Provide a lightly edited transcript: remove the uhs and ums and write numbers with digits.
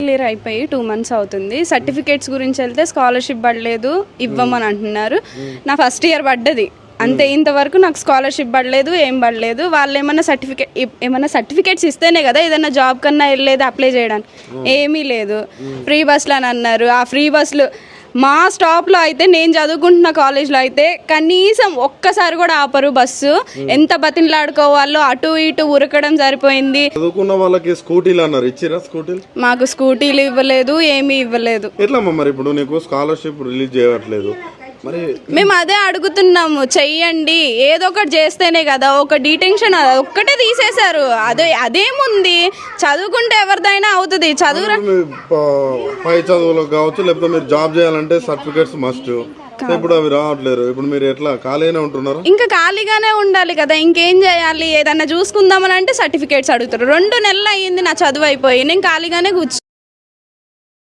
Clear అయిపోయి 2 months అవుతుంది. Certificates గురించి వెళ్తే స్కాలర్షిప్ పడలేదు, ఇవ్వమని అంటున్నారు. నా ఫస్ట్ ఇయర్ పడ్డది అంతే, ఇంతవరకు నాకు స్కాలర్షిప్ పడలేదు, ఏం పడలేదు. వాళ్ళు ఏమన్నా సర్టిఫికేట్స్ ఇస్తేనే కదా ఏదైనా జాబ్ కన్నా వెళ్ళేది అప్లై చేయడానికి. ఏమీ లేదు. ఫ్రీ బస్సులు అని అన్నారు. ఆ ఫ్రీ బస్సులు మా స్టాప్లో అయితే, నేను చదువుకుంటున్న కాలేజ్లో అయితే కనీసం ఒక్కసారి కూడా ఆపరు బస్సు. ఎంత బతిన్లాడుకోవాలో అటు ఇటు ఉరకడం సరిపోయింది. చదువుకున్న వాళ్ళకి స్కూటీలు అన్నారు, ఇచ్చిరా స్కూటీలు? మాకు స్కూటీలు ఇవ్వలేదు, ఏమీ ఇవ్వలేదు. ఎట్లమ్మా మరి ఇప్పుడు నీకు స్కాలర్షిప్ రిలీజ్ చేయట్లేదు మరి? మేము అదే అడుగుతున్నాము, చెయ్యండి, ఏదో ఒకటి చేస్తేనే కదా. ఒక డిటెన్షన్ ఒక్కటే తీసేశారు, అదేముంది, చదువుకుంటే ఎవరిదైనా అవుతుంది. పై చదువులకు కావచ్చు, లేకపోతే మీరు జాబ్ చేయాలంటే సర్టిఫికేట్స్ మస్ట్. ఇప్పుడు అవి రావట్లేరు. ఇప్పుడు మీరు ఎట్లా ఖాళీగానే ఉంటున్నారు? ఇంకా ఖాళీగానే ఉండాలి కదా, ఇంకేం చేయాలి? ఏదన్నా చూసుకుందామని అంటే సర్టిఫికేట్స్ అడుగుతారు. 2 నెలలు అయ్యింది నా చదువు అయిపోయి, నేను ఖాళీగానే కూర్చు